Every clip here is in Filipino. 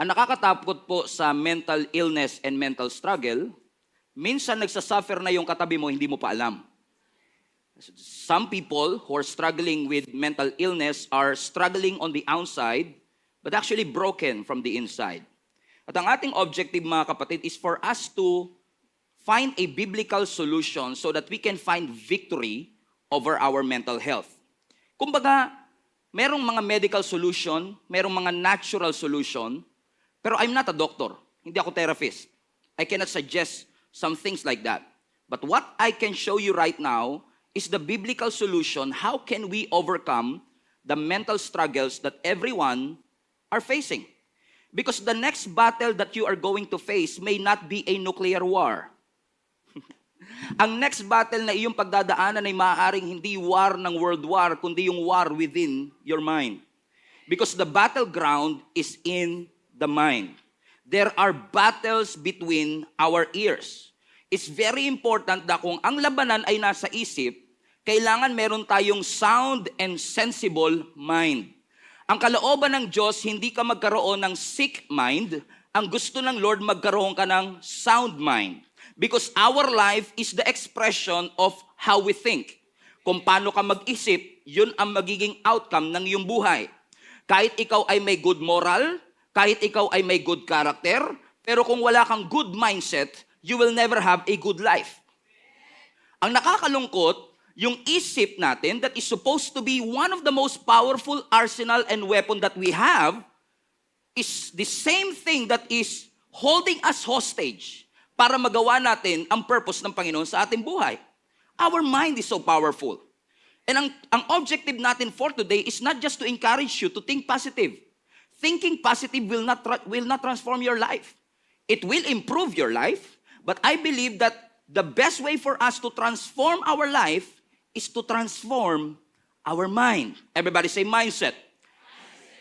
Ang nakakatakot po sa mental illness and mental struggle, minsan nagsasuffer na yung katabi mo, hindi mo pa alam. Some people who are struggling with mental illness are struggling on the outside, but actually broken from the inside. At ang ating objective, mga kapatid, is for us to find a biblical solution so that we can find victory over our mental health. Kumbaga, merong mga medical solution, merong mga natural solution, pero I'm not a doctor. Hindi ako therapist. I cannot suggest some things like that. But what I can show you right now is the biblical solution. How can we overcome the mental struggles that everyone are facing? Because the next battle that you are going to face may not be a nuclear war. Ang next battle na iyong pagdadaanan ay maaaring hindi war ng world war, kundi yung war within your mind. Because the battleground is in the mind. There are battles between our ears. It's very important na kung ang labanan ay nasa isip, kailangan meron tayong sound and sensible mind. Ang kalooban ng Diyos, hindi ka magkaroon ng sick mind. Ang gusto ng Lord, magkaroon ka ng sound mind. Because our life is the expression of how we think. Kung paano ka mag-isip, yun ang magiging outcome ng iyong buhay. Kahit ikaw ay may good moral, kahit ikaw ay may good character, pero kung wala kang good mindset, you will never have a good life. Ang nakakalungkot, yung isip natin that is supposed to be one of the most powerful arsenal and weapon that we have is the same thing that is holding us hostage para magawa natin ang purpose ng Panginoon sa ating buhay. Our mind is so powerful. And ang objective natin for today is not just to encourage you to think positive. Thinking positive will not transform your life. It will improve your life, but I believe that the best way for us to transform our life is to transform our mind. Everybody say mindset.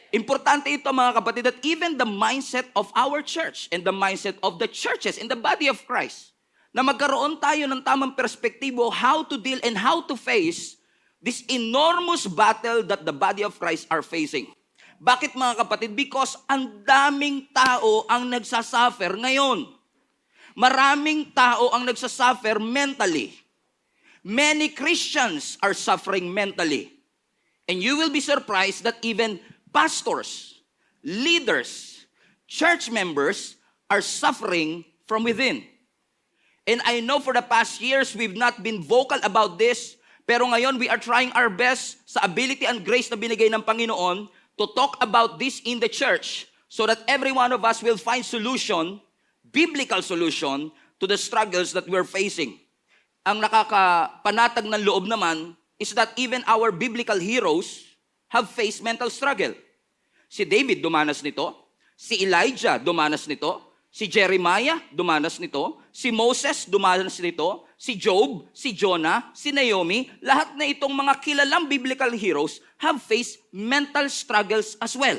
Importante ito, mga kapatid, that even the mindset of our church and the mindset of the churches in the body of Christ, na magkaroon tayo ng tamang perspektibo how to deal and how to face this enormous battle that the body of Christ are facing. Bakit, mga kapatid? Because ang daming tao ang nagsasuffer ngayon. Maraming tao ang nagsasuffer mentally. Many Christians are suffering mentally. And you will be surprised that even pastors, leaders, church members are suffering from within. And I know for the past years, we've not been vocal about this, pero ngayon we are trying our best sa ability and grace na binigay ng Panginoon to talk about this in the church so that every one of us will find solution, biblical solution, to the struggles that we're facing. Ang nakakapanatag ng loob naman is that even our biblical heroes have faced mental struggle. Si David dumanas nito, si Elijah dumanas nito, si Jeremiah dumanas nito, si Moses dumanas nito, si Job, si Jonah, si Naomi, lahat na itong mga kilalang biblical heroes have faced mental struggles as well.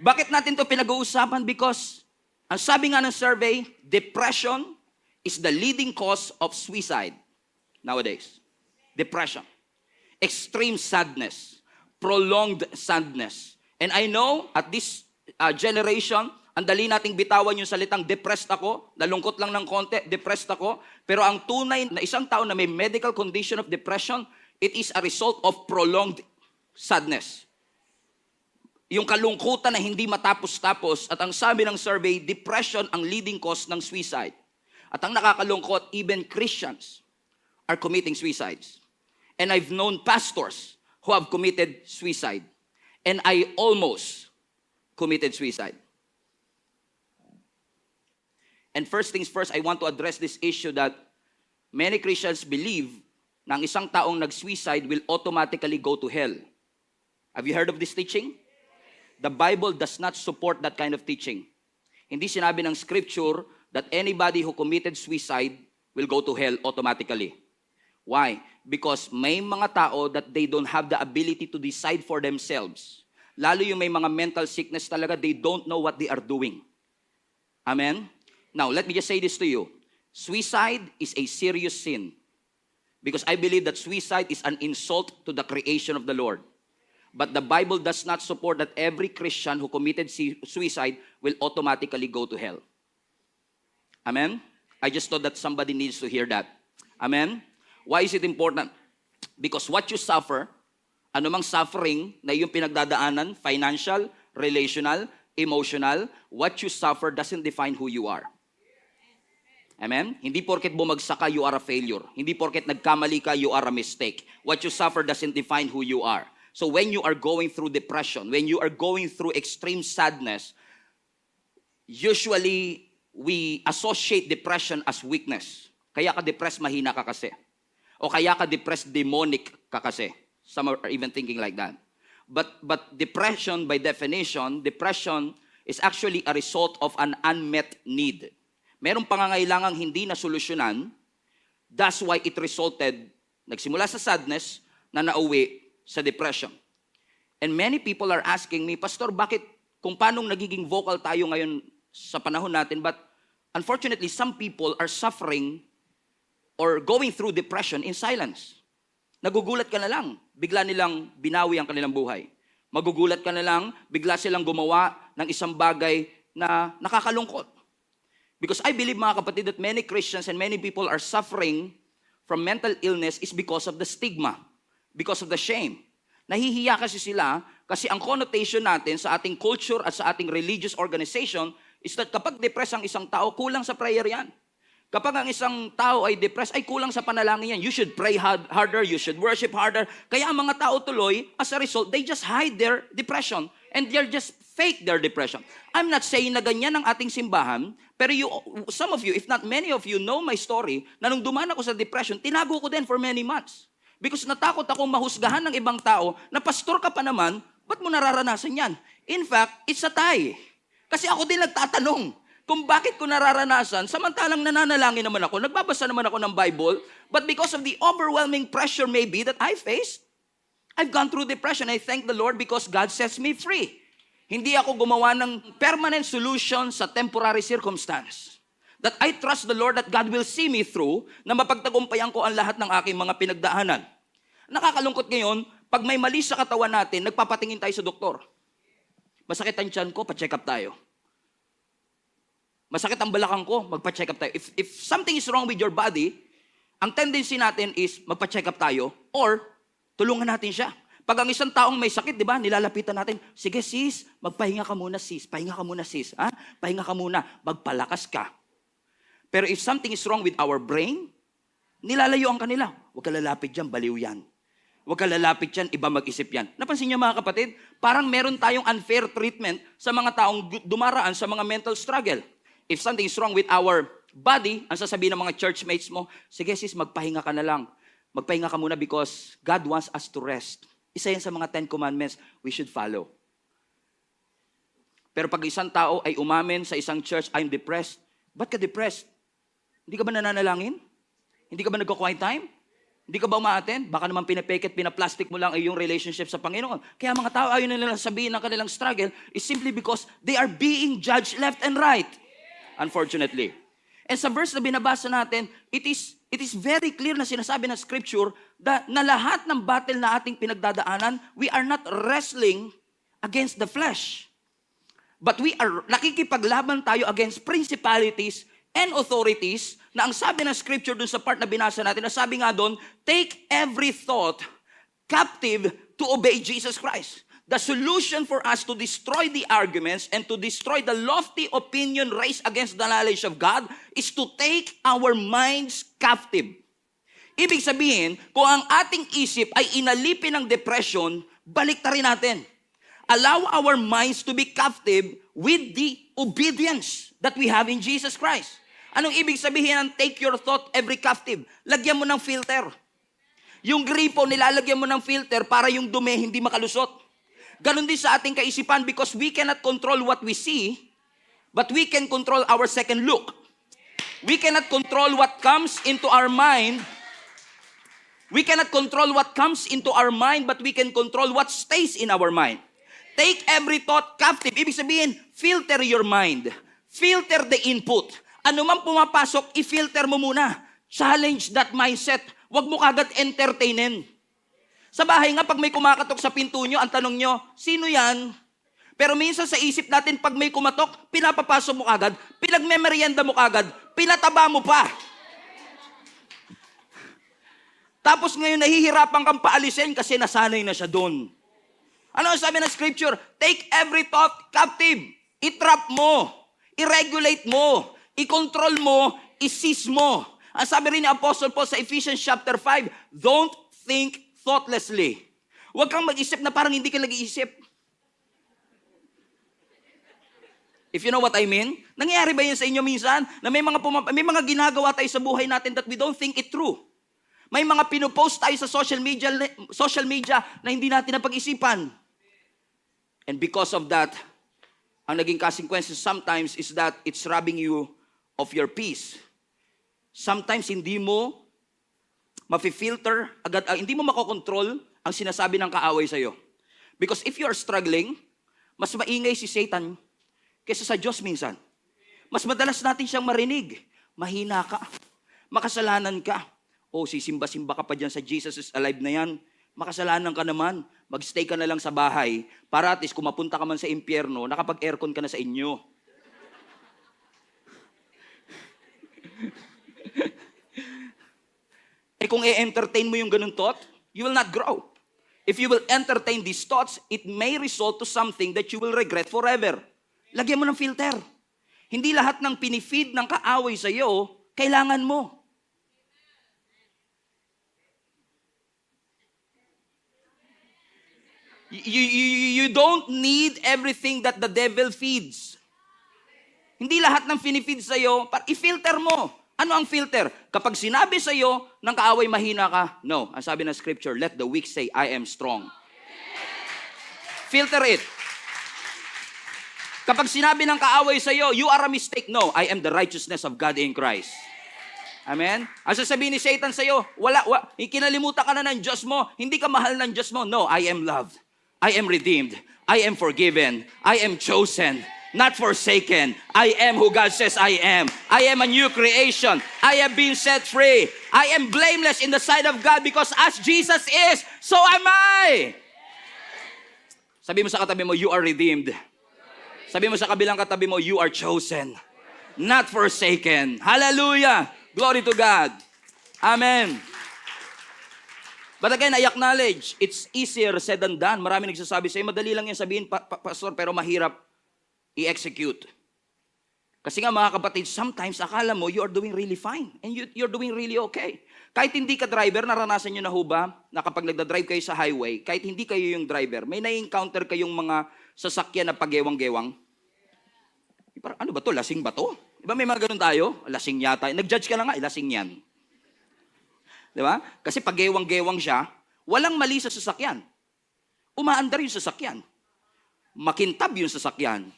Bakit natin ito pinag-uusapan? Because, ang sabi nga ng survey, depression is the leading cause of suicide nowadays. Depression. Extreme sadness. Prolonged sadness. And I know, at this generation, ang dali nating bitawan yung salitang depressed ako, nalungkot lang ng konti, depressed ako, pero ang tunay na isang tao na may medical condition of depression, it is a result of prolonged sadness. Yung kalungkutan na hindi matapos-tapos, at ang sabi ng survey, depression ang leading cause ng suicide. At ang nakakalungkot, even Christians are committing suicides. And I've known pastors who have committed suicide. And I almost committed suicide. And first things first, I want to address this issue that many Christians believe na ang isang taong nag-suicide will automatically go to hell. Have you heard of this teaching? The Bible does not support that kind of teaching. Hindi sinabi ng scripture that anybody who committed suicide will go to hell automatically. Why? Because may mga tao that they don't have the ability to decide for themselves. Lalo yung may mga mental sickness talaga, they don't know what they are doing. Amen? Now, let me just say this to you. Suicide is a serious sin. Because I believe that suicide is an insult to the creation of the Lord. But the Bible does not support that every Christian who committed suicide will automatically go to hell. Amen? I just thought that somebody needs to hear that. Amen? Why is it important? Because what you suffer, anumang suffering na yung pinagdadaanan, financial, relational, emotional, what you suffer doesn't define who you are. Amen? Hindi porket bumagsak ka, you are a failure. Hindi porket nagkamali ka, you are a mistake. What you suffer doesn't define who you are. So when you are going through depression, when you are going through extreme sadness, usually we associate depression as weakness. Kaya ka depressed, mahina ka kasi. O kaya ka depressed, demonic ka kasi. Some are even thinking like that. But depression, by definition, depression is actually a result of an unmet need. Merong pangangailangang hindi na solusyonan. That's why it resulted, nagsimula sa sadness, na nauwi sa depression. And many people are asking me, Pastor, bakit kung paano nagiging vocal tayo ngayon sa panahon natin, but unfortunately, some people are suffering or going through depression in silence. Nagugulat ka na lang, bigla nilang binawi ang kanilang buhay. Magugulat ka na lang, bigla silang gumawa ng isang bagay na nakakalungkot. Because I believe, mga kapatid, that many Christians and many people are suffering from mental illness is because of the stigma, because of the shame. Nahihiya kasi sila kasi ang connotation natin sa ating culture at sa ating religious organization is that kapag depressed ang isang tao, kulang sa prayer yan. Kapag ang isang tao ay depressed, ay kulang sa panalangin yan. You should pray harder, you should worship harder. Kaya ang mga tao tuloy, as a result, they just hide their depression and they're just fake their depression. I'm not saying na ganyan ang ating simbahan, pero some of you, if not many of you, know my story na nung dumaan ako sa depression, tinago ko din for many months. Because natakot akong mahusgahan ng ibang tao na pastor ka pa naman, ba't mo nararanasan yan? In fact, it's a tie. Kasi ako din nagtatanong kung bakit ko nararanasan, samantalang nananalangin naman ako, nagbabasa naman ako ng Bible, but because of the overwhelming pressure maybe that I faced, I've gone through depression. I thank the Lord because God sets me free. Hindi ako gumawa ng permanent solution sa temporary circumstance. That I trust the Lord that God will see me through na mapagtagumpayan ko ang lahat ng aking mga pinagdaanan. Nakakalungkot ngayon, pag may mali sa katawan natin, nagpapatingin tayo sa doktor. Masakit ang tiyan ko, pa-check up tayo. Masakit ang balakang ko, magpa-check up tayo. If something is wrong with your body, ang tendency natin is magpa-check up tayo or tulungan natin siya. Pag ang isang taong may sakit, di ba, nilalapitan natin, sige sis, magpahinga ka muna sis, pahinga ka muna sis, ha? Pahinga ka muna, magpalakas ka. Pero if something is wrong with our brain, nilalayo ang kanila. Huwag ka lalapit dyan, baliw yan. Huwag ka lalapit dyan, iba mag-isip yan. Napansin niyo mga kapatid, parang meron tayong unfair treatment sa mga taong dumaraan sa mga mental struggle. If something is wrong with our body, ang sasabihin ng mga churchmates mo, sige sis, magpahinga ka na lang. Magpahinga ka muna because God wants us to rest. Isa yan sa mga 10 commandments we should follow. Pero pag isang tao ay umamin sa isang church, I'm depressed. Ba't ka depressed? Hindi ka ba nananalangin? Hindi ka ba nagko-quiet time? Hindi ka ba umaattend? Baka naman pinapekit, pinaplastic mo lang ay yung relationship sa Panginoon. Kaya mga tao ayaw na nila sabihin ng kanilang struggle is simply because they are being judged left and right. Unfortunately. And sa verse na binabasa natin, it is very clear na sinasabi ng Scripture na lahat ng battle na ating pinagdadaanan, we are not wrestling against the flesh. But we are, nakikipaglaban tayo against principalities and authorities na ang sabi ng Scripture dun sa part na binasa natin, na sabi nga doon, take every thought captive to obey Jesus Christ. The solution for us to destroy the arguments and to destroy the lofty opinion raised against the knowledge of God is to take our minds captive. Ibig sabihin, kung ang ating isip ay inalipin ng depression, baliktarin natin. Allow our minds to be captive with the obedience that we have in Jesus Christ. Anong ibig sabihin ng take your thought every captive? Lagyan mo ng filter. Yung gripo, nilalagyan mo ng filter para yung dumi hindi makalusot. Ganon din sa ating kaisipan because we cannot control what we see, but we can control our second look. We cannot control what comes into our mind. We cannot control what comes into our mind, but we can control what stays in our mind. Take every thought captive. Ibig sabihin, filter your mind. Filter the input. Ano man pumapasok, i-filter mo muna. Challenge that mindset. Huwag mo kagad entertainin. Sa bahay nga, pag may kumakatok sa pinto nyo, ang tanong nyo, sino yan? Pero minsan sa isip natin, pag may kumatok, pinapapasok mo kagad, pinagmemerienda mo kagad, pinataba mo pa. Tapos ngayon, nahihirapan kang paalisin kasi nasanay na siya doon. Ano ang sabi ng scripture? Take every thought captive. I-trap mo. I-regulate mo. I-control mo. I-seize mo. Ang sabi rin ni Apostle Paul sa Ephesians chapter 5, don't think thoughtlessly. Huwag kang mag-isip na parang hindi ka nag-iisip. If you know what I mean, nangyayari ba yun sa inyo minsan? Na may mga ginagawa tayo sa buhay natin that we don't think it through. May mga pinopost tayo sa social media na hindi natin napag-isipan. And because of that, ang naging consequences sometimes is that it's robbing you of your peace. Sometimes hindi mo mafi-filter, hindi mo makokontrol ang sinasabi ng kaaway sa'yo. Because if you are struggling, mas maingay si Satan kaysa sa Diyos minsan. Mas madalas natin siyang marinig. Mahina ka. Makasalanan ka. O sisimba-simba ka pa dyan sa Jesus is alive na yan. Makasalanan ka naman. Magstay ka na lang sa bahay para at least kung mapunta ka man sa impyerno, nakapag-aircon ka na sa inyo. Kung i-entertain mo yung ganun thought, you will not grow. If you will entertain these thoughts, it may result to something that you will regret forever. Lagyan mo ng filter. Hindi lahat ng pinifeed ng kaaway sa iyo, kailangan mo. You don't need everything that the devil feeds. Hindi lahat ng pinifeed sa iyo, i-filter mo. Ano ang filter? Kapag sinabi sa iyo ng kaaway mahina ka, no. Ang sabi ng scripture, let the weak say, I am strong. Filter it. Kapag sinabi ng kaaway sa iyo, you are a mistake. No, I am the righteousness of God in Christ. Amen? Ang sasabihin ni Satan sa iyo, kinalimutan ka na ng Diyos mo, hindi ka mahal ng Diyos mo. No, I am loved. I am redeemed. I am forgiven. I am chosen. Not forsaken. I am who God says I am. I am a new creation. I am being set free. I am blameless in the sight of God because as Jesus is, so am I. Sabi mo sa katabi mo, you are redeemed. Sabi mo sa kabilang katabi mo, you are chosen. Not forsaken. Hallelujah. Glory to God. Amen. But again, I acknowledge, it's easier said than done. Marami nagsasabi sa'yo, madali lang yan sabihin, Pastor, pero mahirap i-execute. Kasi nga mga kapatid, sometimes akala mo you are doing really fine and you're doing really okay. Kahit hindi ka driver, naranasan nyo na ho ba na kapag nagda-drive kayo sa highway, kahit hindi kayo yung driver, may na-encounter kayong mga sasakyan na pagewang-gewang? Ano ba to? Lasing ba to? Diba may mga ganun tayo? Lasing yata. Nag-judge ka na nga, lasing yan. Diba? Kasi pagewang-gewang siya, walang mali sa sasakyan. Umaandar yung sasakyan. Makintab yung sasakyan.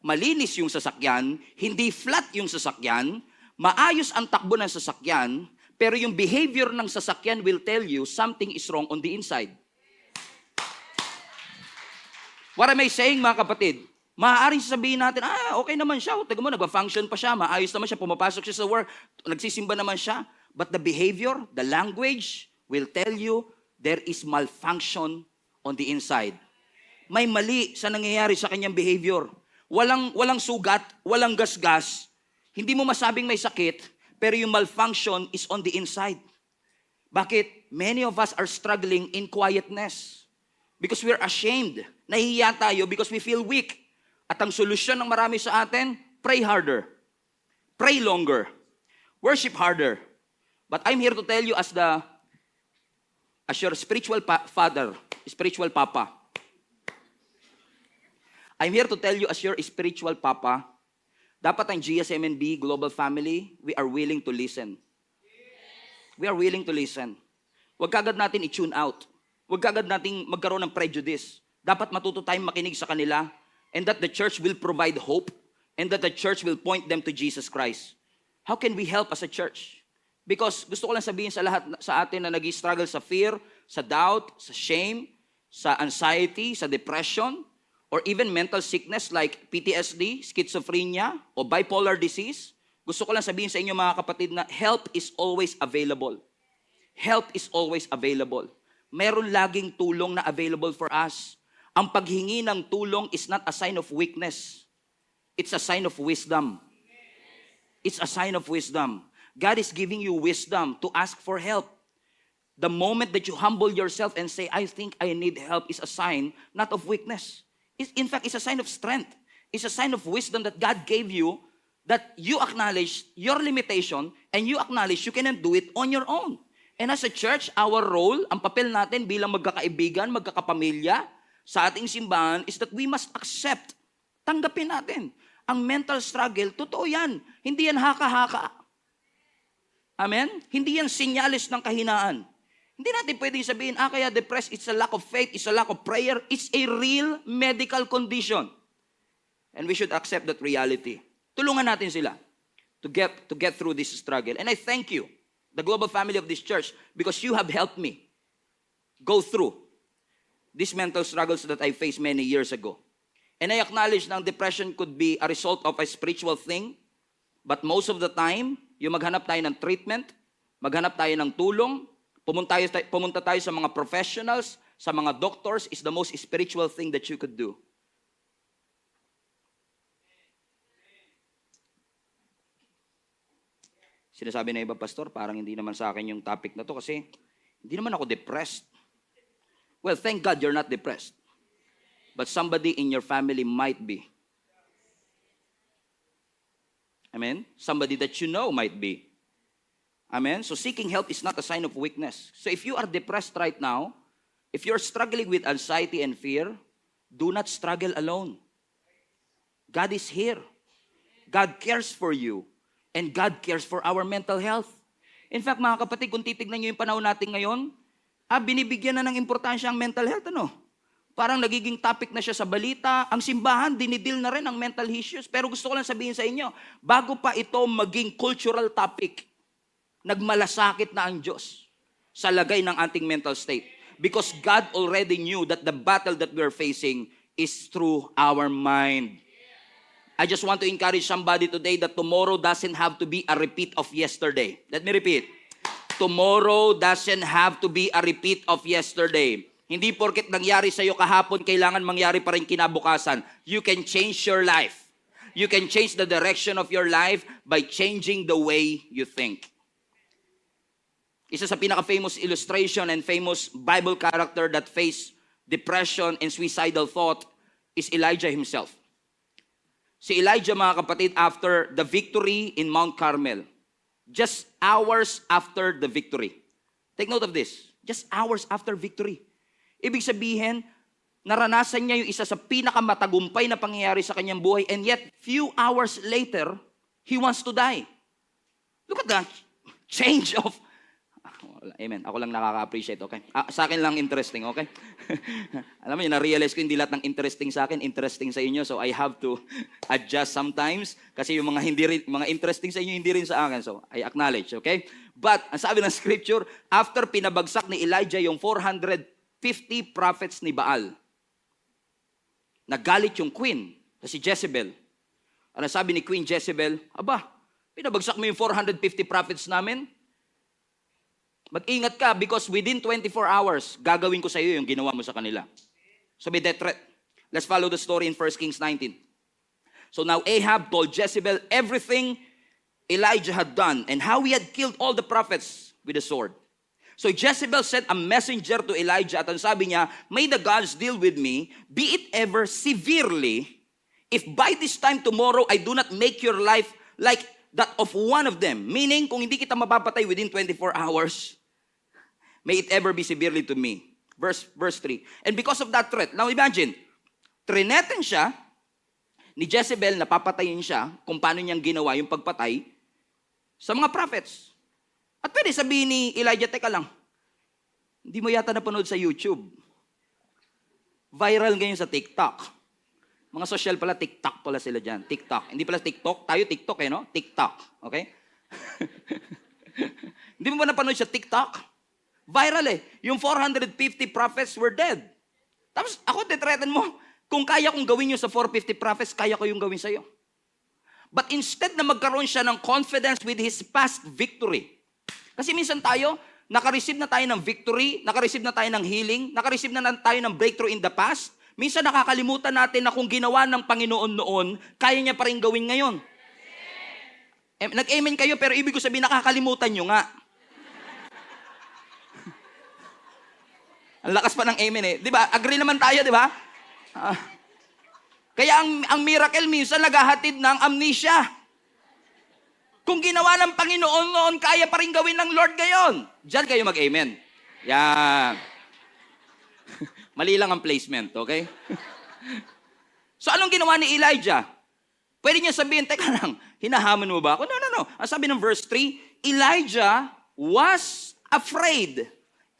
Malinis yung sasakyan. Hindi flat yung sasakyan. Maayos ang takbo ng sasakyan. Pero yung behavior ng sasakyan will tell you something is wrong on the inside. What am I saying, mga kapatid? Maaaring sabihin natin, okay naman siya. Taga mo, nagpa-function pa siya. Maayos naman siya. Pumapasok siya sa work. Nagsisimba naman siya. But the behavior, the language will tell you there is malfunction on the inside. May mali sa nangyayari sa kanyang behavior. Walang sugat, walang gasgas. Hindi mo masabing may sakit, pero yung malfunction is on the inside. Bakit? Many of us are struggling in quietness. Because we're ashamed. Nahihiya tayo because we feel weak. At ang solusyon ng marami sa atin, pray harder. Pray longer. Worship harder. But I'm here to tell you as your spiritual father, spiritual papa. I'm here to tell you as your spiritual papa, dapat ang GSMNB Global Family, we are willing to listen. We are willing to listen. Huwag kagad natin i-tune out. Huwag kagad natin magkaroon ng prejudice. Dapat matuto tayong makinig sa kanila and that the church will provide hope and that the church will point them to Jesus Christ. How can we help as a church? Because gusto ko lang sabihin sa lahat sa atin na nag-struggle sa fear, sa doubt, sa shame, sa anxiety, sa depression, or even mental sickness like PTSD, schizophrenia, o bipolar disease. Gusto ko lang sabihin sa inyo mga kapatid na help is always available. Help is always available. meron laging tulong na available for us. Ang paghingi ng tulong is not a sign of weakness. It's a sign of wisdom. It's a sign of wisdom. God is giving you wisdom to ask for help. The moment that you humble yourself and say, I think I need help, is a sign not of weakness. In fact, it's a sign of strength. It's a sign of wisdom that God gave you, that you acknowledge your limitation and you acknowledge you cannot do it on your own. And as a church, our role, ang papel natin bilang magkakaibigan, magkakapamilya sa ating simbahan is that we must accept, tanggapin natin. Ang mental struggle, totoo yan. Hindi yan haka-haka. Amen? Hindi yan sinyalis ng kahinaan. Hindi natin pwedeng sabihin, kaya depressed, it's a lack of faith, it's a lack of prayer. It's a real medical condition. And we should accept that reality. Tulungan natin sila to get through this struggle. And I thank you, the global family of this church, because you have helped me go through these mental struggles that I faced many years ago. And I acknowledge na depression could be a result of a spiritual thing, but most of the time, yung maghanap tayo ng treatment, maghanap tayo ng tulong, pumunta tayo sa mga professionals, sa mga doctors, is the most spiritual thing that you could do. Sinasabi na iba, Pastor, parang hindi naman sa akin yung topic na to kasi hindi naman ako depressed. Well, thank God you're not depressed. But somebody in your family might be. Amen? Somebody that you know might be. Amen? So seeking help is not a sign of weakness. So if you are depressed right now, if you're struggling with anxiety and fear, do not struggle alone. God is here. God cares for you. And God cares for our mental health. In fact, mga kapatid, kung titignan nyo yung panahon natin ngayon, binibigyan na ng importansya ang mental health, ano? Parang nagiging topic na siya sa balita. Ang simbahan, dinidil na rin ang mental issues. Pero gusto ko lang sabihin sa inyo, bago pa ito maging cultural topic, nagmalasakit na ang Diyos sa lagay ng ating mental state. Because God already knew that the battle that we're facing is through our mind. I just want to encourage somebody today that tomorrow doesn't have to be a repeat of yesterday. Let me repeat. Tomorrow doesn't have to be a repeat of yesterday. Hindi porket nangyari sa'yo kahapon, kailangan mangyari pa rin kinabukasan. You can change your life. You can change the direction of your life by changing the way you think. Isa sa pinaka-famous illustration and famous Bible character that faced depression and suicidal thought is Elijah himself. Si Elijah, mga kapatid, after the victory in Mount Carmel, just hours after the victory. Take note of this. Just hours after victory. Ibig sabihin, naranasan niya yung isa sa pinakamatagumpay na pangyayari sa kanyang buhay, and yet, few hours later, he wants to die. Look at that change of... Amen. Ako lang nakaka-appreciate, okay? Sa akin lang interesting, okay? Alam mo yun, na-realize ko hindi lahat ng interesting sa akin, interesting sa inyo, so I have to adjust sometimes kasi yung mga interesting sa inyo, hindi rin sa akin, so I acknowledge, okay? But, ang sabi ng scripture, after pinabagsak ni Elijah yung 450 prophets ni Baal, nagalit yung queen, si Jezebel. Ano sabi ni Queen Jezebel? Aba, pinabagsak mo yung 450 prophets namin? Mag-ingat ka because within 24 hours, gagawin ko sa iyo yung ginawa mo sa kanila. So may death threat. Let's follow the story in 1 Kings 19. So now Ahab told Jezebel everything Elijah had done and how he had killed all the prophets with a sword. So Jezebel sent a messenger to Elijah at ang sabi niya, may the gods deal with me, be it ever severely, if by this time tomorrow I do not make your life like that of one of them. Meaning, kung hindi kita mapapatay within 24 hours, may it ever be severely to me. Verse 3. And because of that threat, now imagine, trineten siya ni Jezebel, napapatayin siya kung paano niyang ginawa yung pagpatay sa mga prophets. At pwede sabihin ni Elijah, teka lang, hindi mo yata napanood sa YouTube. Viral ngayon sa TikTok. Mga social pala, TikTok pala sila dyan. TikTok. Hindi pala TikTok. Tayo TikTok no? TikTok. Okay? Hindi mo ba napanood sa TikTok? Viral Yung 450 prophets were dead. Tapos ako, titretan mo, kung kaya kong gawin yung sa 450 prophets, kaya ko yung gawin sa'yo. But instead na magkaroon siya ng confidence with his past victory. Kasi minsan tayo, nakareceive na tayo ng victory, nakareceive na tayo ng healing, nakareceive na tayo ng breakthrough in the past. Minsan nakakalimutan natin na kung ginawa ng Panginoon noon, kaya niya pa rin gawin ngayon. Nag-amen kayo, pero ibig ko sabihin, nakakalimutan nyo nga. Ang lakas pa ng amen eh. Di ba? Agree naman tayo, di ba? Kaya ang miracle minsan naghahatid ng amnesia. Kung ginawa ng Panginoon noon, kaya pa rin gawin ng Lord ngayon. Diyan kayo mag-amen. Yan. Mali lang ang placement, okay? So anong ginawa ni Elijah? Pwede niya sabihin, teka lang, hinahamon mo ba ako? No. Ang sabi ng verse 3, Elijah was afraid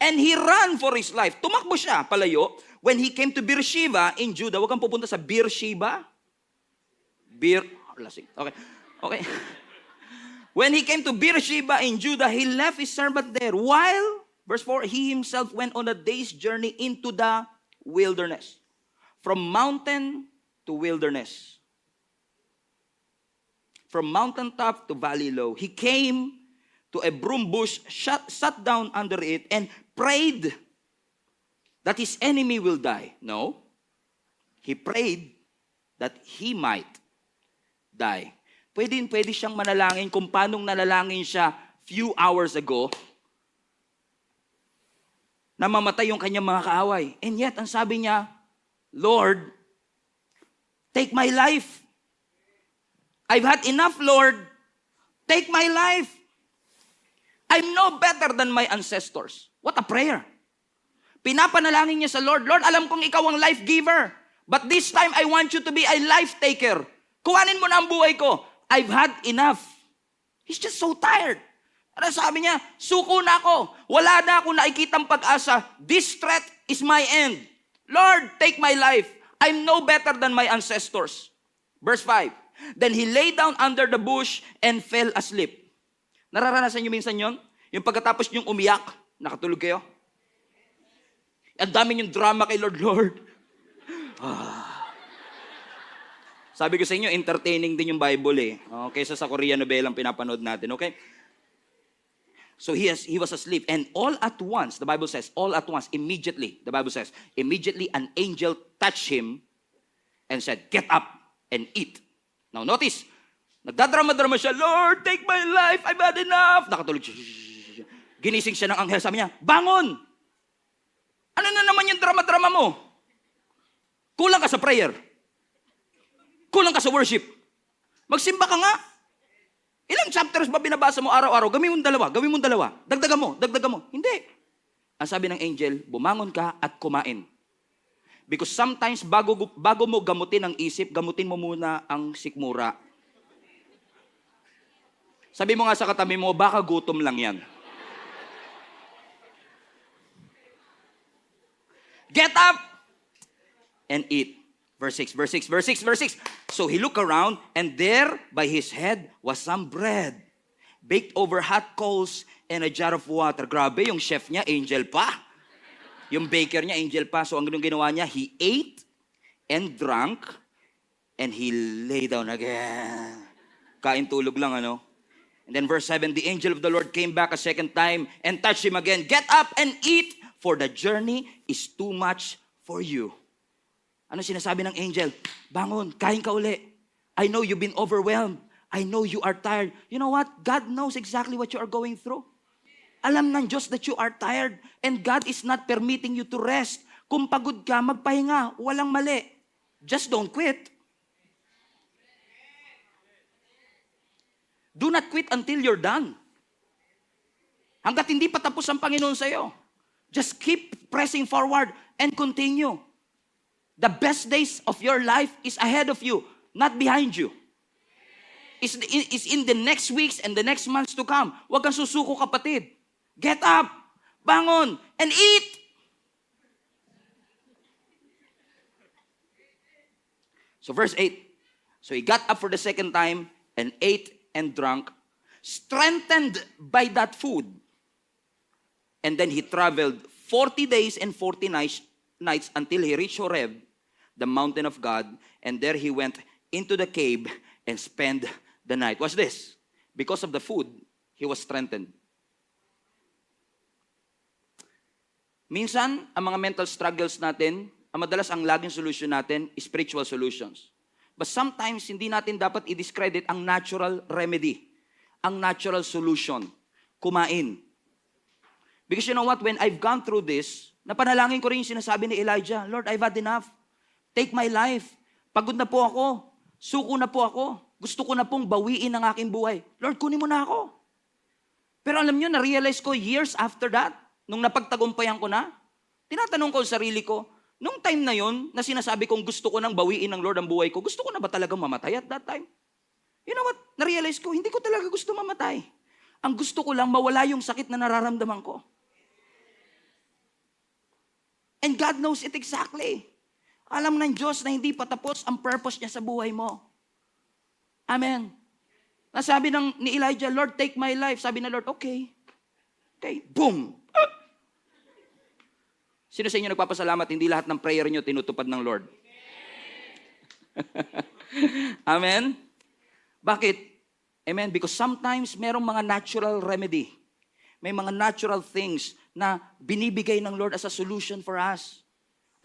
and he ran for his life. Tumakbo siya, palayo, when he came to Beersheba in Judah. Huwag kang pupunta sa Beersheba. Okay. When he came to Beersheba in Judah, he left his servant there. While, verse 4, he himself went on a day's journey into the wilderness. From mountain to wilderness. From mountaintop to valley low. He came to a broom bush, sat down under it, and prayed that his enemy will die. No. He prayed that he might die. Pwede siyang manalangin kung paanong nalalangin siya few hours ago na mamatay yung kanyang mga kaaway. And yet, ang sabi niya, Lord, take my life. I've had enough, Lord. Take my life. I'm no better than my ancestors. What a prayer. Pinapanalangin niya sa Lord, Lord, alam kong ikaw ang life giver. But this time, I want you to be a life taker. Kuhanin mo na ang buhay ko. I've had enough. He's just so tired. Ano sabi niya? Suko na ako. Wala na akong nakikitang pag-asa. This threat is my end. Lord, take my life. I'm no better than my ancestors. Verse 5. Then he lay down under the bush and fell asleep. Nararanasan niyo minsan yon? Yung pagkatapos niyong umiyak, nakatulog kayo? Ang dami niyong drama kay Lord, Lord. Sabi ko sa inyo, entertaining din yung Bible eh. Kaysa sa Korean novelang pinapanood natin, okay? So he was asleep. And all at once, the Bible says, all at once, immediately, the Bible says, immediately an angel touched him and said, get up and eat. Now notice, nagdadrama-drama siya, Lord, take my life, I've had enough. Nakatulog siya. Ginising siya ng anghel, sabi niya, bangon! Ano na naman yung drama-drama mo? Kulang ka sa prayer. Kulang ka sa worship. Magsimba ka nga. Ilang chapters ba binabasa mo araw-araw? Gawin mong dalawa. Dagdagan mo. Hindi. Ang sabi ng angel, bumangon ka at kumain. Because sometimes bago mo gamutin ang isip, gamutin mo muna ang sikmura. Sabi mo nga sa katabi mo, baka gutom lang yan. Get up and eat. Verse 6. So he looked around, and there by his head was some bread, baked over hot coals and a jar of water. Grabe, yung chef niya, angel pa. Yung baker niya, angel pa. So ang ginawa niya, he ate and drank, and he lay down again. Kain tulog lang, ano? And then verse 7, the angel of the Lord came back a second time and touched him again. Get up and eat, for the journey is too much for you. Ano sinasabi ng angel? Bangon, kain ka uli. I know you've been overwhelmed. I know you are tired. You know what? God knows exactly what you are going through. Alam ng Diyos that you are tired, and God is not permitting you to rest. Kung pagod ka, magpahinga. Walang mali. Just don't quit. Do not quit until you're done. Hanggat hindi pa tapos ang Panginoon sa'yo. Just keep pressing forward and continue. The best days of your life is ahead of you, not behind you. It's in the next weeks and the next months to come. Huwag kang susuko, kapatid. Get up, bangon, and eat. So verse 8. So he got up for the second time and ate and drank, strengthened by that food. And then he traveled 40 days and 40 nights until he reached Horeb, the mountain of God, and there he went into the cave and spent the night. What's this? Because of the food, he was strengthened. Minsan, ang mga mental struggles natin, madalas ang laging solution natin is spiritual solutions. But sometimes, hindi natin dapat i-discredit ang natural remedy, ang natural solution. Kumain. Because you know what? When I've gone through this, napanalangin ko rin yung sinasabi ni Elijah, Lord, I've had enough. Take my life. Pagod na po ako. Suko na po ako. Gusto ko na pong bawiin ang aking buhay. Lord, kunin mo na ako. Pero alam nyo, na-realize ko years after that, nung napagtagumpayan ko na, tinatanong ko sa sarili ko, nung time na yon na sinasabi kong gusto ko nang bawiin ng Lord ang buhay ko, gusto ko na ba talagang mamatay at that time? You know what? Na-realize ko, hindi ko talaga gusto mamatay. Ang gusto ko lang, mawala yung sakit na nararamdaman ko. And God knows it exactly. Alam ng Diyos na hindi patapos ang purpose niya sa buhay mo. Amen. Nasabi ni Elijah, Lord, take my life. Sabi na Lord, okay. Okay, boom. Sino sa inyo nagpapasalamat, hindi lahat ng prayer nyo tinutupad ng Lord? Amen? Bakit? Amen? Because sometimes merong mga natural remedy. May mga natural things na binibigay ng Lord as a solution for us.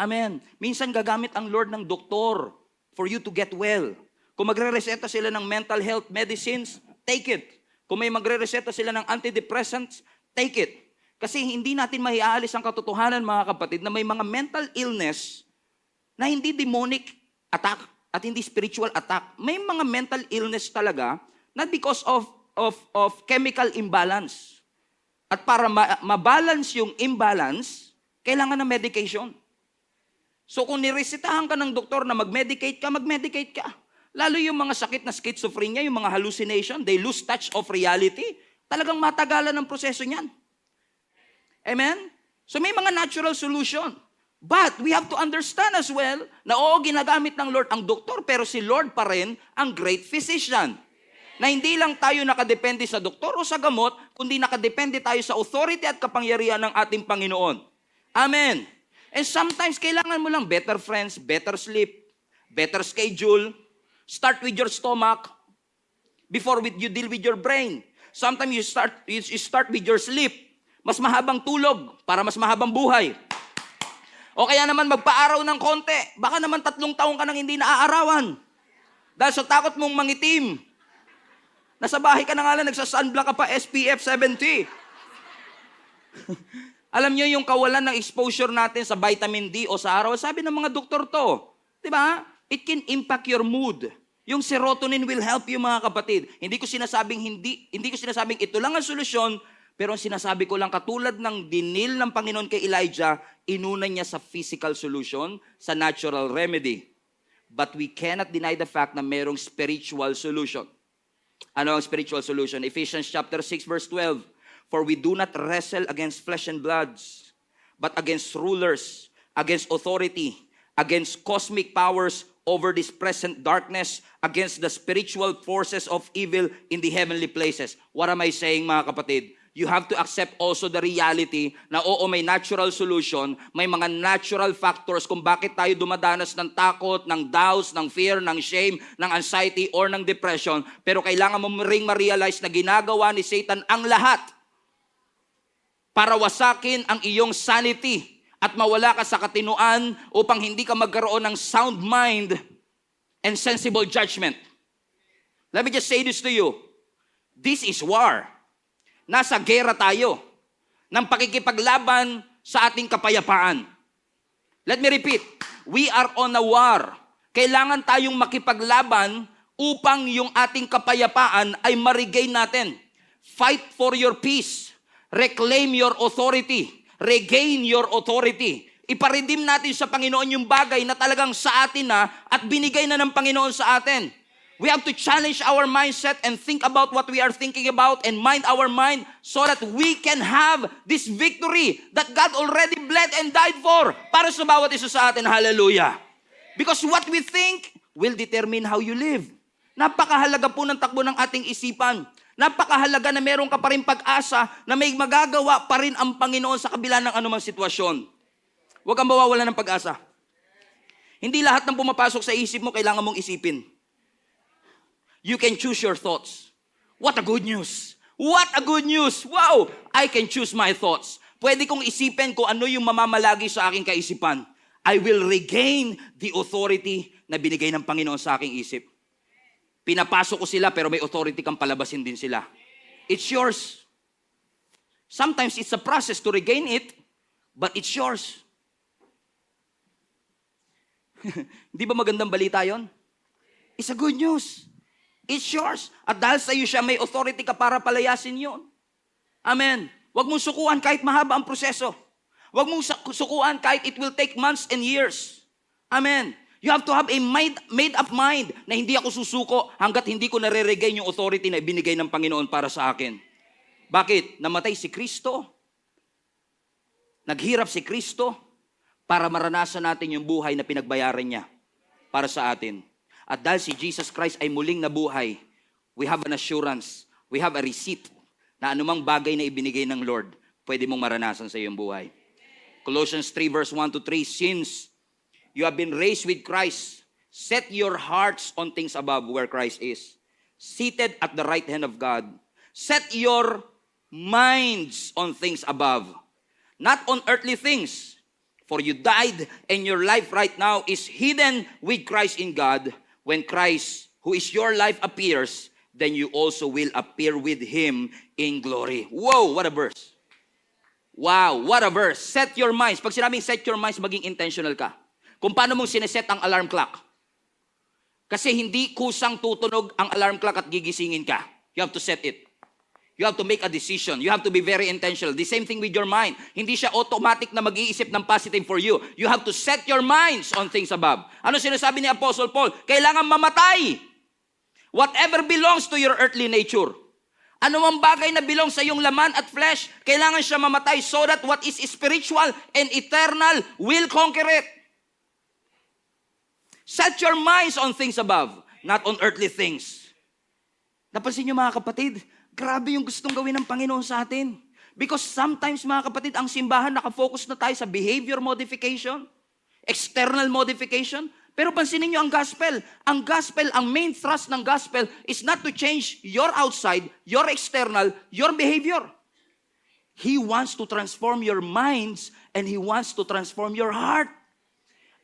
Amen? Minsan gagamit ang Lord ng doktor for you to get well. Kung magre-reseta sila ng mental health medicines, take it. Kung may magre-reseta sila ng antidepressants, take it. Kasi hindi natin maiaalis ang katotohanan, mga kapatid, na may mga mental illness na hindi demonic attack at hindi spiritual attack. May mga mental illness talaga not because of chemical imbalance. At para mabalance yung imbalance, kailangan ng medication. So kung niresetahan ka ng doktor na mag-medicate ka. Lalo yung mga sakit na schizophrenia, yung mga hallucination, they lose touch of reality. Talagang matagalan ang proseso niyan. Amen? So may mga natural solution. But we have to understand as well na oo, ginagamit ng Lord ang doktor, pero si Lord pa rin ang great physician. Na hindi lang tayo nakadepende sa doktor o sa gamot, kundi nakadepende tayo sa authority at kapangyarihan ng ating Panginoon. Amen. And sometimes kailangan mo lang better friends, better sleep, better schedule. Start with your stomach before you deal with your brain. Sometimes you start with your sleep. Mas mahabang tulog para mas mahabang buhay. O kaya naman magpaaraw ng konti. Baka naman 3 taon ka nang hindi naaarawan. Dahil sa takot mong mangitim. Nasa bahay ka na nga lang, nagsasunblock ka pa, SPF 70. Alam nyo yung kawalan ng exposure natin sa vitamin D o sa araw, sabi ng mga doktor to. Diba? It can impact your mood. Yung serotonin will help you, mga kapatid. Hindi ko sinasabing ito lang ang solusyon, pero ang sinasabi ko lang, katulad ng dinil ng Panginoon kay Elijah, inuna niya sa physical solution, sa natural remedy. But we cannot deny the fact na merong spiritual solution. Ano ang spiritual solution? Ephesians chapter 6 verse 12. For we do not wrestle against flesh and bloods, but against rulers, against authority, against cosmic powers over this present darkness, against the spiritual forces of evil in the heavenly places. What am I saying, mga kapatid? You have to accept also the reality na oo, may natural solution, may mga natural factors kung bakit tayo dumadanas ng takot, ng doubts, ng fear, ng shame, ng anxiety, or ng depression. Pero kailangan mo ring ma-realize na ginagawa ni Satan ang lahat para wasakin ang iyong sanity at mawala ka sa katinuan upang hindi ka magkaroon ng sound mind and sensible judgment. Let me just say this to you. This is war. Nasa gera tayo ng pakikipaglaban sa ating kapayapaan. Let me repeat. We are on a war. Kailangan tayong makipaglaban upang yung ating kapayapaan ay ma-regain natin. Fight for your peace. Reclaim your authority. Regain your authority. Iparedeem natin sa Panginoon yung bagay na talagang sa atin na at binigay na ng Panginoon sa atin. We have to challenge our mindset and think about what we are thinking about and mind our mind so that we can have this victory that God already bled and died for para sa bawat isa sa atin. Hallelujah. Because what we think will determine how you live. Napakahalaga po ng takbo ng ating isipan. Napakahalaga na meron ka pa rin pag-asa na may magagawa pa rin ang Panginoon sa kabila ng anumang sitwasyon. Huwag kang mawawala ng pag-asa. Hindi lahat ng pumapasok sa isip mo kailangan mong isipin. You can choose your thoughts. What a good news. What a good news. Wow, I can choose my thoughts. Pwede kong isipin kung ano yung mamamalagi sa aking kaisipan. I will regain the authority na binigay ng Panginoon sa aking isip. Pinapasok ko sila pero may authority kang palabasin din sila. It's yours. Sometimes it's a process to regain it, but it's yours. Di ba magandang balita yon? It's a good news. It's yours. At dahil sa iyo siya, may authority ka para palayasin yon. Amen. Huwag mong sukuan kahit mahaba ang proseso. Huwag mong sukuan kahit it will take months and years. Amen. You have to have a made up mind na hindi ako susuko hanggat hindi ko nare-regain yung authority na ibinigay ng Panginoon para sa akin. Bakit? Namatay si Kristo. Naghirap si Kristo para maranasan natin yung buhay na pinagbayaran niya para sa atin. At dahil si Jesus Christ ay muling nabuhay, we have an assurance, we have a receipt na anumang bagay na ibinigay ng Lord, pwede mong maranasan sa iyong buhay. Colossians 3 verse 1 to 3, since you have been raised with Christ, set your hearts on things above where Christ is, seated at the right hand of God. Set your minds on things above, not on earthly things. For you died, and your life right now is hidden with Christ in God. When Christ, who is your life, appears, then you also will appear with Him in glory. Whoa, what a verse. Wow, what a verse. Set your minds. Pag sinabing set your minds, maging intentional ka. Kung paano mong sineset ang alarm clock. Kasi hindi kusang tutunog ang alarm clock at gigisingin ka. You have to set it. You have to make a decision. You have to be very intentional. The same thing with your mind. Hindi siya automatic na mag-iisip ng positive for you. You have to set your minds on things above. Ano sinasabi ni Apostle Paul? Kailangan mamatay. Whatever belongs to your earthly nature. Ano mang bagay na belongs sa iyong laman at flesh, kailangan siya mamatay so that what is spiritual and eternal will conquer it. Set your minds on things above, not on earthly things. Napansin niyo mga kapatid, grabe yung gustong gawin ng Panginoon sa atin. Because sometimes mga kapatid, ang simbahan nakafocus na tayo sa behavior modification, external modification. Pero pansinin niyo ang gospel. Ang gospel, ang main thrust ng gospel is not to change your outside, your external, your behavior. He wants to transform your minds and He wants to transform your heart.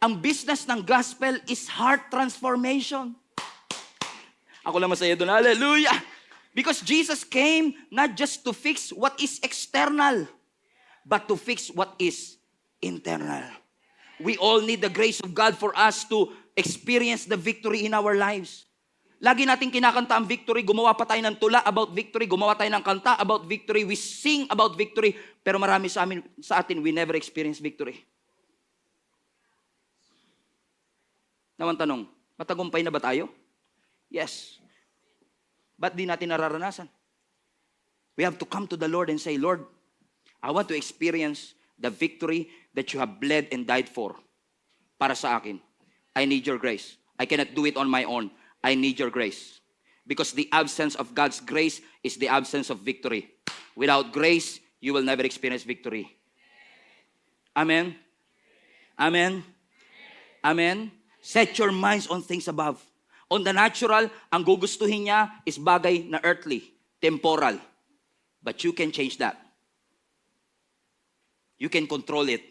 Ang business ng gospel is heart transformation. Ako lang masaya doon. Hallelujah! Because Jesus came not just to fix what is external, but to fix what is internal. We all need the grace of God for us to experience the victory in our lives. Lagi natin kinakanta ang victory, gumawa pa tayo ng tula about victory, gumawa tayo ng kanta about victory, we sing about victory, pero marami sa atin, we never experience victory. Nawang tanong, matagumpay na ba tayo? Yes. Ba't di natin nararanasan? We have to come to the Lord and say, Lord, I want to experience the victory that you have bled and died for. Para sa akin. I need your grace. I cannot do it on my own. I need your grace. Because the absence of God's grace is the absence of victory. Without grace, you will never experience victory. Amen? Amen? Amen? Set your minds on things above. On the natural, ang gugustuhin niya is bagay na earthly, temporal. But you can change that. You can control it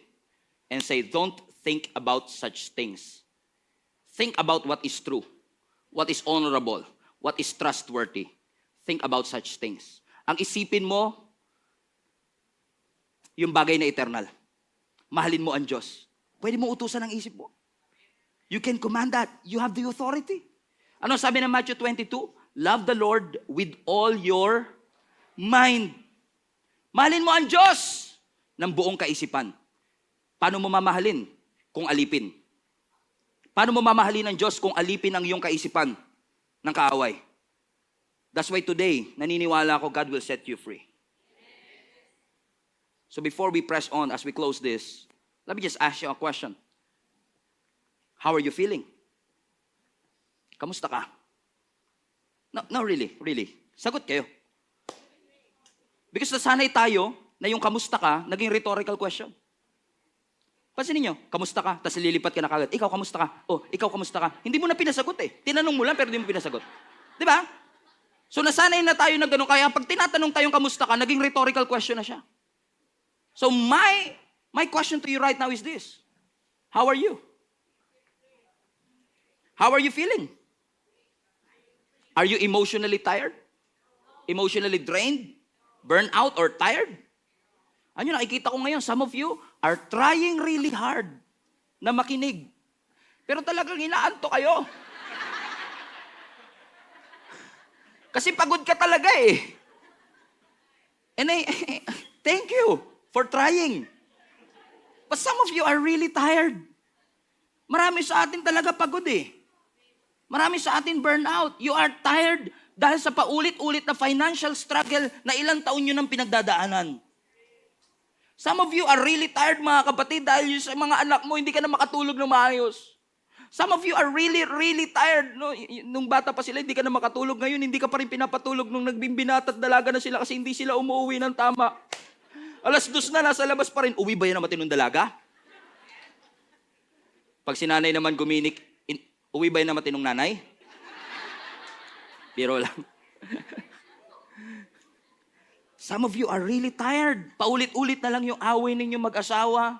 and say, don't think about such things. Think about what is true, what is honorable, what is trustworthy. Think about such things. Ang isipin mo, yung bagay na eternal. Mahalin mo ang Diyos. Pwede mo utusan ang isip mo. You can command that. You have the authority. Ano sabi ng Matthew 22? Love the Lord with all your mind. Mahalin mo ang Diyos ng buong kaisipan. Paano mo mamahalin kung alipin? Paano mo mamahalin ng Diyos kung alipin ang iyong kaisipan ng kaaway? That's why today, naniniwala ako, God will set you free. So before we press on, as we close this, let me just ask you a question. How are you feeling? Kamusta ka? No, really. Sagot kayo. Because nasanay tayo na yung kamusta ka, naging rhetorical question. Pansinin nyo, kamusta ka? Tapos lilipat ka na kagad. Ikaw, kamusta ka? Oh, ikaw, kamusta ka? Hindi mo na pinasagot eh. Tinanong mo lang pero hindi mo pinasagot. Di ba? So nasanay na tayo na gano'n. Kaya pag tinatanong tayong kamusta ka, naging rhetorical question na siya. So my question to you right now is this. How are you? How are you feeling? Are you emotionally tired? Emotionally drained? Burnt out or tired? Ano nakikita ko ngayon, some of you are trying really hard na makinig. Pero talagang inaanto kayo. Kasi pagod ka talaga eh. And thank you for trying. But some of you are really tired. Marami sa atin talaga pagod eh. Marami sa atin burnout. You are tired dahil sa paulit-ulit na financial struggle na ilang taon nyo nang pinagdadaanan. Some of you are really tired, mga kapatid, dahil sa mga anak mo, hindi ka na makatulog ng maayos. Some of you are really, really tired. No? Nung bata pa sila, hindi ka na makatulog. Ngayon, hindi ka pa rin pinapatulog nung nagbimbinat at dalaga na sila kasi hindi sila umuwi ng tama. 2:00 na, nasa labas pa rin. Uwi ba yan ang matinong dalaga? Pag si nanay naman guminik, uwi ba yan ang matinong nanay? Biro lang. Some of you are really tired. Paulit-ulit na lang yung away ninyo mag-asawa.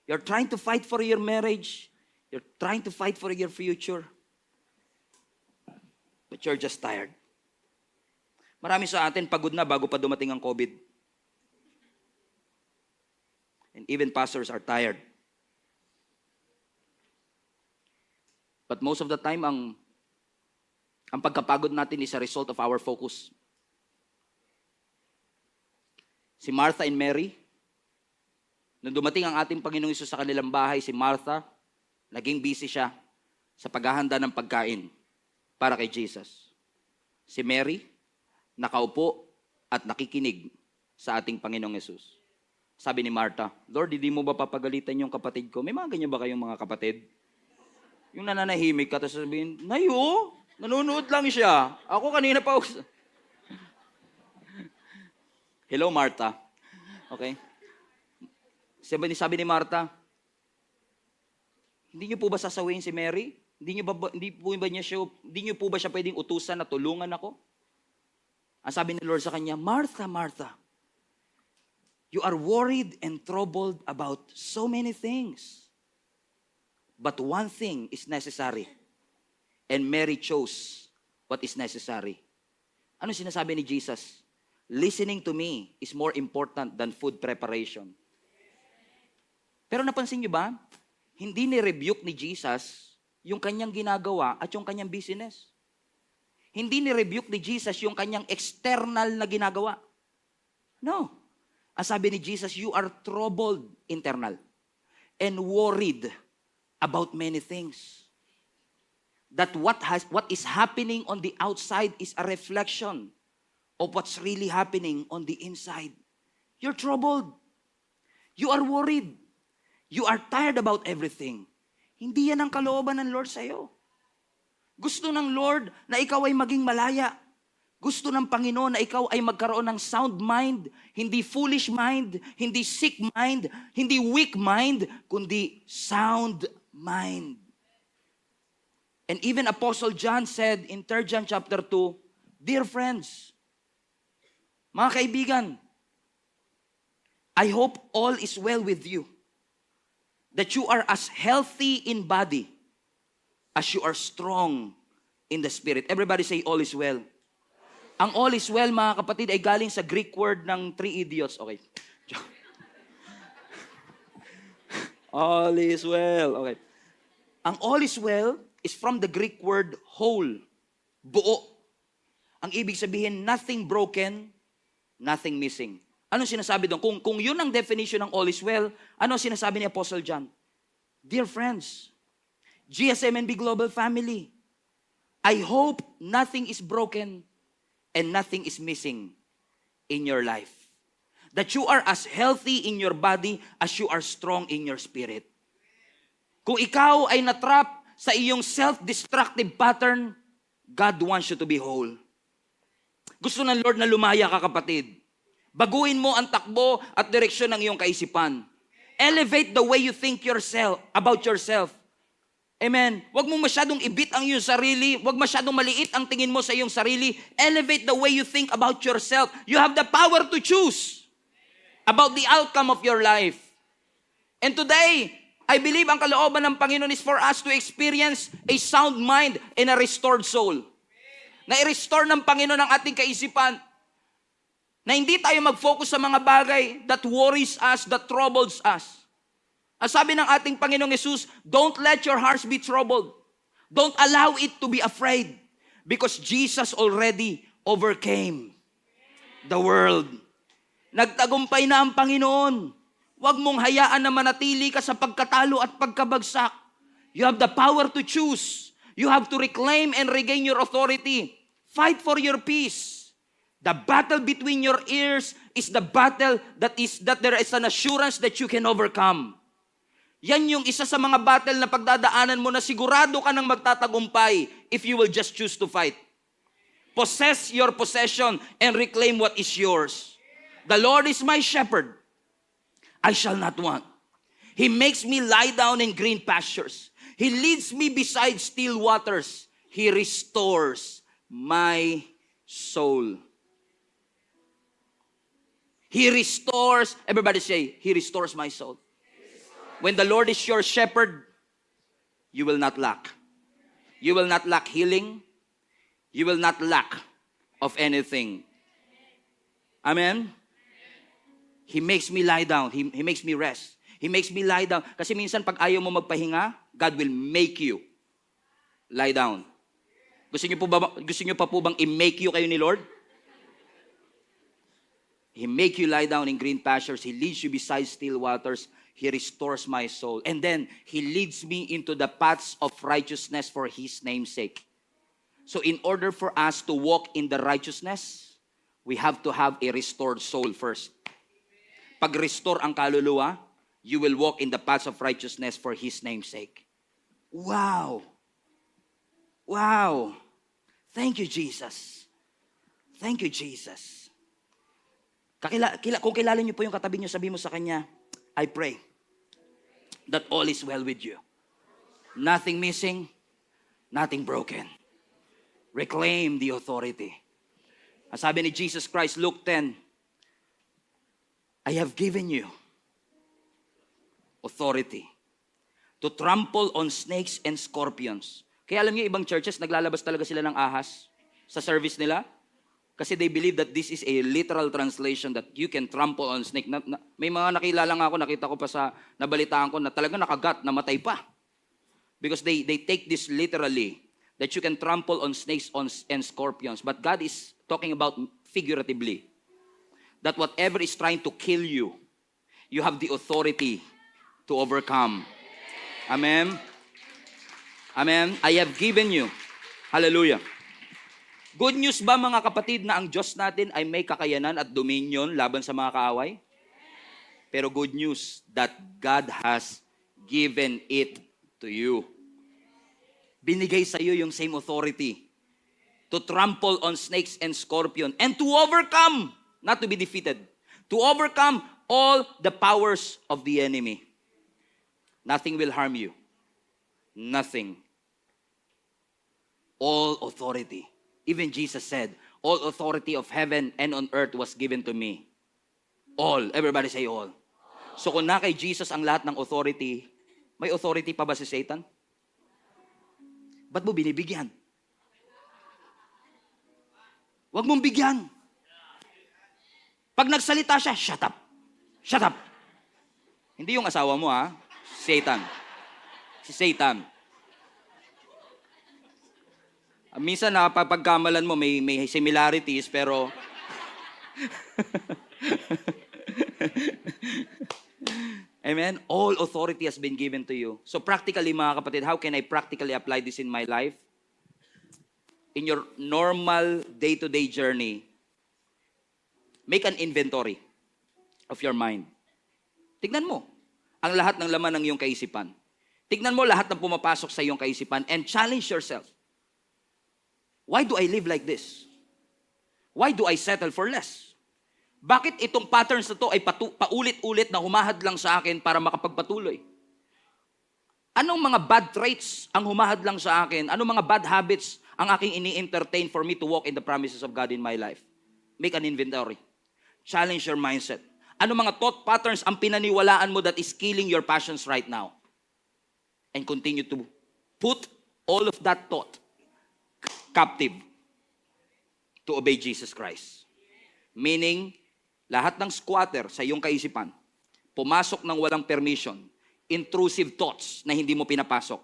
You're trying to fight for your marriage. You're trying to fight for your future. But you're just tired. Marami sa atin pagod na bago pa dumating ang COVID. And even pastors are tired. But most of the time, ang pagkapagod natin is a result of our focus. Si Martha and Mary, nung dumating ang ating Panginoong Hesus sa kanilang bahay, si Martha, naging busy siya sa paghahanda ng pagkain para kay Jesus. Si Mary, nakaupo at nakikinig sa ating Panginoong Hesus. Sabi ni Martha, Lord, hindi mo ba papagalitan yung kapatid ko? May mga ganyan ba kayong mga kapatid? Yung nananahimik ka, tapos sabihin, Nayo, nanonood lang siya. Ako kanina pa. Hello, Martha. Okay? Sabi ni Martha, hindi niyo po ba sasawihin si Mary? Hindi niyo po ba siya pwedeng utusan na tulungan ako? Ang sabi ni Lord sa kanya, Martha, Martha, you are worried and troubled about so many things. But one thing is necessary. And Mary chose what is necessary. Ano sinasabi ni Jesus? Listening to me is more important than food preparation. Pero napansin niyo ba? Hindi ni-rebuke ni Jesus yung kanyang ginagawa at yung kanyang business. Hindi ni-rebuke ni Jesus yung kanyang external na ginagawa. No. Ang sabi ni Jesus, you are troubled internal and worried about many things. That what is happening on the outside is a reflection of what's really happening on the inside. You're troubled. You are worried. You are tired about everything. Hindi yan ang kalooban ng Lord sa'yo. Gusto ng Lord na ikaw ay maging malaya. Gusto ng Panginoon na ikaw ay magkaroon ng sound mind, hindi foolish mind, hindi sick mind, hindi weak mind, kundi sound mind. And even Apostle John said in 3 John chapter 2, Dear friends, mga kaibigan, I hope all is well with you, that you are as healthy in body as you are strong in the spirit. Everybody say, all is well. Ang all is well, mga kapatid, ay galing sa Greek word ng 3 idiots. Okay. All is well. Okay. Ang all is well is from the Greek word whole. Buo. Ang ibig sabihin, nothing broken, nothing missing. Anong sinasabi doon? Kung yun ang definition ng all is well, ano sinasabi ni Apostle John? Dear friends, GSMNB Global Family, I hope nothing is broken and nothing is missing in your life. That you are as healthy in your body as you are strong in your spirit. Kung ikaw ay natrap sa iyong self-destructive pattern, God wants you to be whole. Gusto ng Lord na lumaya ka, kapatid. Baguhin mo ang takbo at direksyon ng iyong kaisipan. Elevate the way you think about yourself. Amen. Huwag mo masyadong ibit ang iyong sarili. Huwag masyadong maliit ang tingin mo sa iyong sarili. Elevate the way you think about yourself. You have the power to choose. about the outcome of your life. And today, I believe ang kalooban ng Panginoon is for us to experience a sound mind and a restored soul. Na i-restore ng Panginoon ang ating kaisipan. Na hindi tayo mag-focus sa mga bagay that worries us, that troubles us. Ang sabi ng ating Panginoong Jesus, don't let your hearts be troubled. Don't allow it to be afraid. Because Jesus already overcame the world. Nagtagumpay na ang Panginoon. Huwag mong hayaan na manatili ka sa pagkatalo at pagkabagsak. You have the power to choose. You have to reclaim and regain your authority. Fight for your peace. The battle between your ears is the battle that there is an assurance that you can overcome. Yan yung isa sa mga battle na pagdadaanan mo na sigurado ka nang magtatagumpay if you will just choose to fight. Possess your possession and reclaim what is yours. The Lord is my shepherd. I shall not want. He makes me lie down in green pastures. He leads me beside still waters. He restores my soul. He restores, everybody say, He restores my soul. When the Lord is your shepherd, you will not lack. You will not lack healing. You will not lack of anything. Amen? He makes me lie down. He makes me rest. He makes me lie down. Kasi minsan pag ayaw mo magpahinga, God will make you lie down. Gusto niyo pa po bang i-make you kayo ni Lord? He make you lie down in green pastures. He leads you beside still waters. He restores my soul. And then, He leads me into the paths of righteousness for His name's sake. So in order for us to walk in the righteousness, we have to have a restored soul first. Pag restore ang kaluluwa, you will walk in the paths of righteousness for His name's sake. Wow! Wow! Thank you, Jesus. Thank you, Jesus. Kung kilala niyo po yung katabi niyo, sabi mo sa kanya, I pray that all is well with you. Nothing missing, nothing broken. Reclaim the authority. Ang sabi ni Jesus Christ, Luke 10, I have given you authority to trample on snakes and scorpions. Kaya alam niyo, ibang churches, naglalabas talaga sila ng ahas sa service nila. Kasi they believe that this is a literal translation that you can trample on snake. May mga nakilala nga ako, nakita ko pa sa nabalitaan ko na talaga nakagat, namatay pa. Because they take this literally, that you can trample on snakes and scorpions. But God is talking about figuratively. That whatever is trying to kill you, you have the authority to overcome. Amen? Amen? I have given you. Hallelujah. Good news ba mga kapatid na ang Diyos natin ay may kakayanan at dominion laban sa mga kaaway? Pero good news that God has given it to you. Binigay sa iyo yung same authority to trample on snakes and scorpion and to overcome, not to be defeated, to overcome all the powers of the enemy. Nothing will harm you. Nothing. All authority. Even Jesus said, all authority of heaven and on earth was given to me. All. Everybody say all. So kung na kay Jesus ang lahat ng authority, may authority pa ba si Satan? Ba't mo binibigyan? Huwag mong bigyan. Pag nagsalita siya, shut up. Shut up. Hindi yung asawa mo ha, Satan. Si Satan. Minsan napapagkamalan mo, may similarities, pero amen? All authority has been given to you. So practically, mga kapatid, how can I practically apply this in my life? In your normal day-to-day journey, make an inventory of your mind. Tignan mo ang lahat ng laman ng iyong kaisipan. Tignan mo lahat ng pumapasok sa iyong kaisipan and challenge yourself. Why do I live like this? Why do I settle for less? Bakit itong patterns na to ay paulit-ulit na humahad lang sa akin para makapagpatuloy? Anong mga bad traits ang humahad lang sa akin? Anong mga bad habits ang aking ini-entertain for me to walk in the promises of God in my life? Make an inventory. Challenge your mindset. Ano mga thought patterns ang pinaniwalaan mo that is killing your passions right now? And continue to put all of that thought captive to obey Jesus Christ. Meaning, lahat ng squatter sa iyong kaisipan, pumasok ng walang permission, intrusive thoughts na hindi mo pinapasok,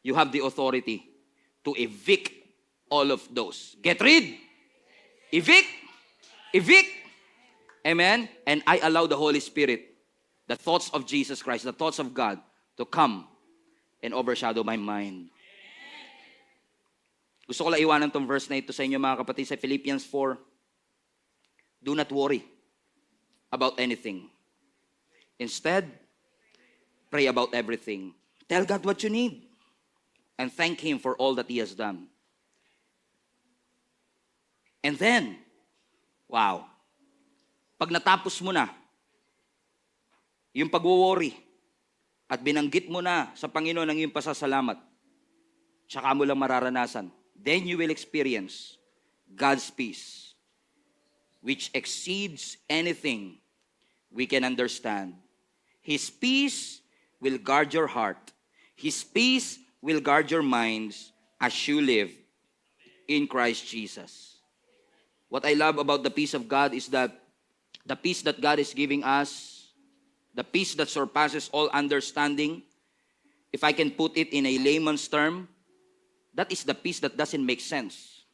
you have the authority to evict all of those. Get rid! Evict! Evict! Amen? And I allow the Holy Spirit, the thoughts of Jesus Christ, the thoughts of God, to come and overshadow my mind. Gusto ko lang iwanan tong verse na ito sa inyo mga kapatid sa Philippians 4. Do not worry about anything. Instead, pray about everything. Tell God what you need and thank Him for all that He has done. And then, wow, pag natapos mo na yung pag-worry at binanggit mo na sa Panginoon ang iyong pasasalamat, tsaka mo lang mararanasan, then you will experience God's peace, which exceeds anything we can understand. His peace will guard your heart. His peace will guard your minds as you live in Christ Jesus. What I love about the peace of God is that the peace that God is giving us, the peace that surpasses all understanding, if I can put it in a layman's term, that is the peace that doesn't make sense.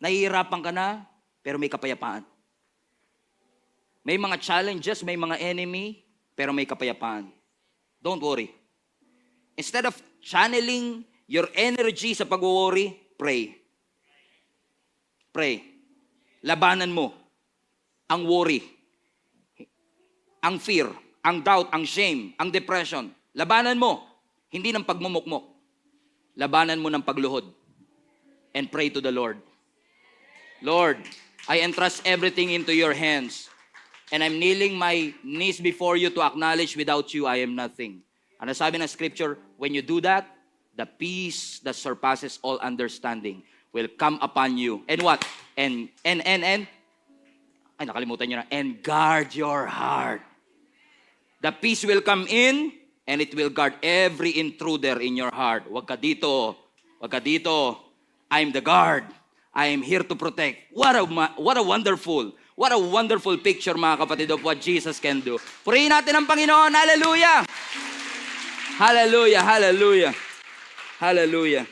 Nahihirapan ka na, pero may kapayapaan. May mga challenges, may mga enemy, pero may kapayapaan. Don't worry. Instead of channeling your energy sa pag-worry, pray. Pray. Labanan mo ang worry, ang fear, ang doubt, ang shame, ang depression. Labanan mo. Hindi ng pagmumukmok. Labanan mo ng pagluhod. And pray to the Lord. Lord, I entrust everything into your hands. And I'm kneeling my knees before you to acknowledge without you, I am nothing. Ano sabi ng scripture? When you do that, the peace that surpasses all understanding will come upon you. And what? And ay, nakalimutan nyo na. And guard your heart. The peace will come in, and it will guard every intruder in your heart. Wag ka dito. Wag ka dito. I'm the guard. I am here to protect. What a wonderful picture, mga kapatid, of what Jesus can do. Purihin natin ang Panginoon. Hallelujah! Hallelujah! Hallelujah! Hallelujah!